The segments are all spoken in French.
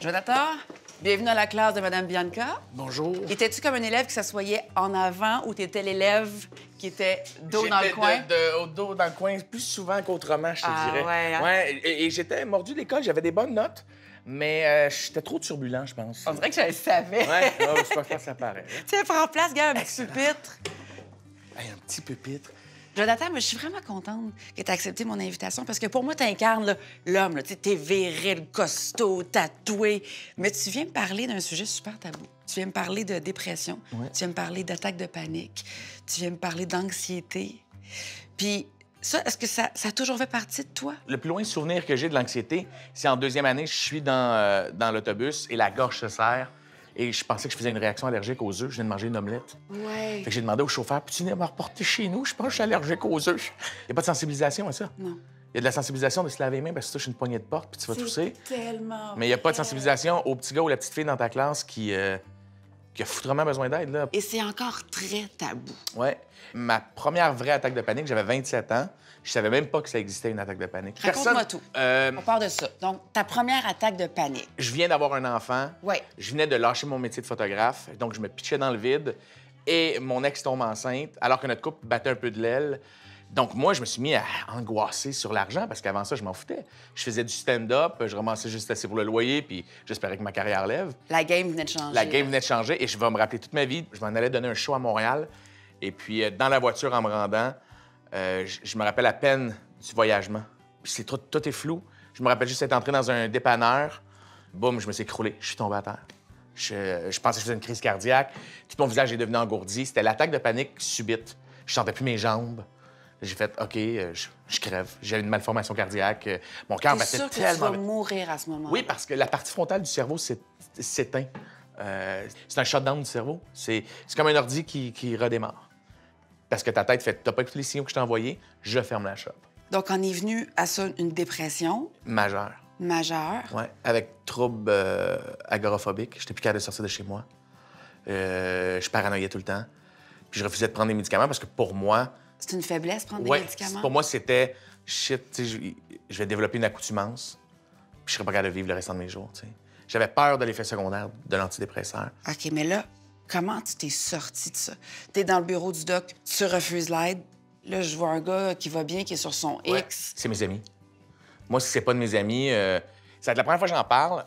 Jonathan, bienvenue à la classe de Mme Bianca. Bonjour. Étais-tu comme un élève qui s'assoyait en avant ou t'étais l'élève qui était dos dans le coin? Au dos dans le coin, plus souvent qu'autrement, je te dirais. Ouais, hein? Ouais, et j'étais mordu de l'école, j'avais des bonnes notes, mais j'étais trop turbulent, je pense. On dirait que je le savais. Ouais, c'est pas que ça paraît. Tiens, prends place, gars, un petit pupitre. Hey, un petit pupitre. Jonathan, moi, je suis vraiment contente que tu aies accepté mon invitation parce que pour moi, tu incarnes l'homme. Tu es viril, costaud, tatoué. Mais tu viens me parler d'un sujet super tabou. Tu viens me parler de dépression. Ouais. Tu viens me parler d'attaque de panique. Tu viens me parler d'anxiété. Puis ça, est-ce que ça a toujours fait partie de toi? Le plus loin souvenir que j'ai de l'anxiété, c'est en deuxième année, je suis dans l'autobus et la gorge se serre. Et je pensais que je faisais une réaction allergique aux œufs. Je viens de manger une omelette. Ouais. Fait que j'ai demandé au chauffeur, peux-tu venir me reporter chez nous? Je pense que je suis allergique aux œufs. Il n'y a pas de sensibilisation à ça. Non. Il y a de la sensibilisation de se laver les mains parce que tu touches une poignée de porte puis tu vas tousser. Tellement. Mais il n'y a pas de vrai. sensibilisation au petit gars ou la petite fille dans ta classe qui a foutrement besoin d'aide, là. Et c'est encore très tabou. Ouais. Ma première vraie attaque de panique, j'avais 27 ans. Je savais même pas que ça existait, une attaque de panique. Raconte-moi tout. On part de ça. Donc, ta première attaque de panique. Je viens d'avoir un enfant. Ouais. Je venais de lâcher mon métier de photographe. Donc, je me pitchais dans le vide. Et mon ex tombe enceinte, alors que notre couple battait un peu de l'aile. Donc, moi, je me suis mis à angoisser sur l'argent parce qu'avant ça, je m'en foutais. Je faisais du stand-up, je ramassais juste assez pour le loyer, puis j'espérais que ma carrière lève. La game venait de changer. La game venait de changer et je vais me rappeler toute ma vie. Je m'en allais donner un show à Montréal. Et puis, dans la voiture, en me rendant, je me rappelle à peine du voyagement. Puis tout est flou. Je me rappelle juste être entré dans un dépanneur. Boum, je me suis écroulé. Je suis tombé à terre. Je pensais que je faisais une crise cardiaque. Tout mon visage est devenu engourdi. C'était l'attaque de panique subite. Je sentais plus mes jambes. J'ai fait, OK, je crève. J'ai une malformation cardiaque. Mon cœur T'es battait sûr que tellement tu vas vite. mourir à ce moment-là? Oui, parce que la partie frontale du cerveau s'éteint. C'est un shutdown du cerveau. C'est comme un ordi qui redémarre. Parce que ta tête fait, t'as pas écouté les signaux que je t'ai envoyés, je ferme la shop. Donc, on est venu à ça une dépression Majeur. majeure. Ouais. Avec trouble agoraphobique. J'étais plus capable de sortir de chez moi. Je paranoïais tout le temps. Puis je refusais de prendre des médicaments parce que pour moi... C'est une faiblesse, prendre Ouais, des médicaments? pour moi, c'était shit, tu sais, je vais développer une accoutumance, puis je serais pas capable de vivre le restant de mes jours, tu sais. J'avais peur de l'effet secondaire de l'antidépresseur. OK, mais là, comment tu t'es sorti de ça? T'es dans le bureau du doc, tu refuses l'aide. Là, je vois un gars qui va bien, qui est sur son Ouais, X. c'est mes amis. Moi, si c'est pas de mes amis, ça va être la première fois que j'en parle.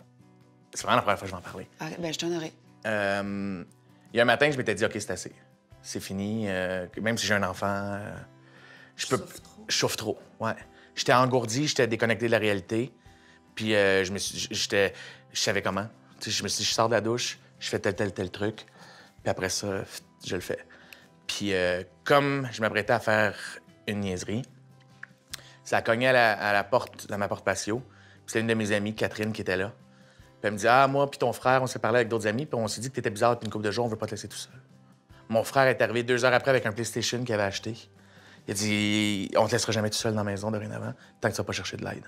C'est vraiment la première fois que je vais en parler. Ah, ben, je t'honorais. Il y a un matin, je m'étais dit, OK, c'est assez. C'est fini. Même si j'ai un enfant, je peux... Souffres trop. Je souffre trop, ouais. J'étais engourdi, j'étais déconnecté de la réalité. Puis je savais comment. Tu sais, je me suis dit, je sors de la douche, je fais tel truc. Puis après ça, je le fais. Puis comme je m'apprêtais à faire une niaiserie, ça a cogné à la porte, dans ma porte patio. Puis c'était une de mes amies, Catherine, qui était là. Puis elle me dit, ah, moi puis ton frère, on s'est parlé avec d'autres amis, puis on s'est dit que t'étais bizarre, puis une couple de jours, on veut pas te laisser tout seul. Mon frère est arrivé 2 heures après avec un PlayStation qu'il avait acheté. Il a dit, on te laissera jamais tout seul dans la maison dorénavant, tant que tu vas pas chercher de l'aide.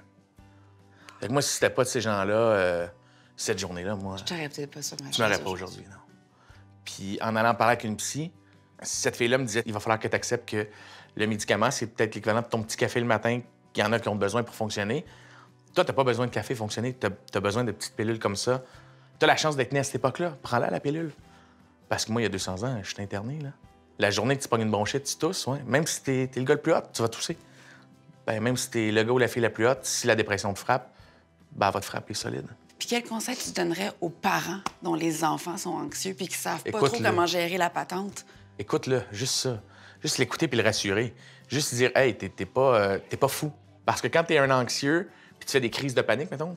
Fait que moi, si c'était pas de ces gens-là, cette journée-là, moi... Je t'aurais peut-être pas ça, ma Tu m'aurais pas aujourd'hui, non. Puis en allant parler avec une psy, cette fille-là me disait, il va falloir que tu acceptes que le médicament, c'est peut-être l'équivalent de ton petit café le matin qu'il y en a qui ont besoin pour fonctionner. Toi, t'as pas besoin de café pour fonctionner, t'as besoin de petites pilules comme ça. T'as la chance d'être né à cette époque-là, prends-la, la pilule. Parce que moi, il y a 200 ans, je suis interné, là. La journée que tu pognes une bronchite, tu tousses, ouais. Même si t'es le gars le plus hot, tu vas tousser. Ben, même si t'es le gars ou la fille la plus haute, si la dépression te frappe, ben, elle va te frapper solide. Puis quel conseil tu donnerais aux parents dont les enfants sont anxieux puis qui savent pas Écoute-le. trop comment gérer la patente? Écoute-le, juste ça. Juste l'écouter puis le rassurer. Juste dire, hey, t'es pas fou. Parce que quand t'es un anxieux puis tu fais des crises de panique, mettons,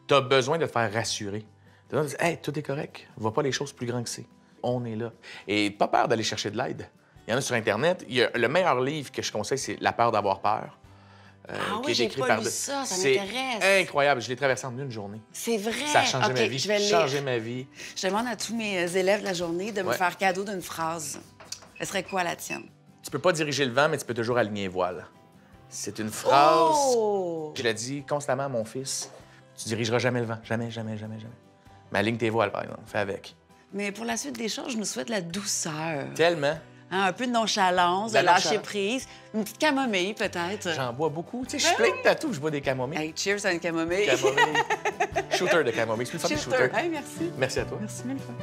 t'as besoin de te faire rassurer. T'as besoin de dire, hey, tout est correct. Vois pas les choses plus grandes que c'est. On est là. Et pas peur d'aller chercher de l'aide. Il y en a sur Internet. Le meilleur livre que je conseille, c'est La peur d'avoir peur. Ah qui oui, est j'ai écrit pas par lu de- ça C'est m'intéresse. incroyable. Je l'ai traversé en une journée. C'est vrai? Ça a changé OK, ma vie. je vais le Changé lire. ma vie. Je demande à tous mes élèves de la journée de me Ouais. faire cadeau d'une phrase. Ce serait quoi la tienne? Tu peux pas diriger le vent, mais tu peux toujours aligner les voiles. C'est une phrase. Oh! Je l'ai dit constamment à mon fils. Tu dirigeras jamais le vent. Jamais, jamais, jamais, jamais. Mais aligne tes voiles, par exemple. Fais avec. Mais pour la suite des choses, je nous souhaite la douceur. Tellement. Hein, un peu de nonchalance, de La lâcher nonchalance. prise. Une petite camomille, peut-être. J'en bois beaucoup. Tu sais, je suis plein de tatous, je bois des camomilles. Hey, cheers à une camomille. Camomille. shooter de camomille. C'est plus le fun des shooters. Hey, merci. Merci à toi. Merci mille fois.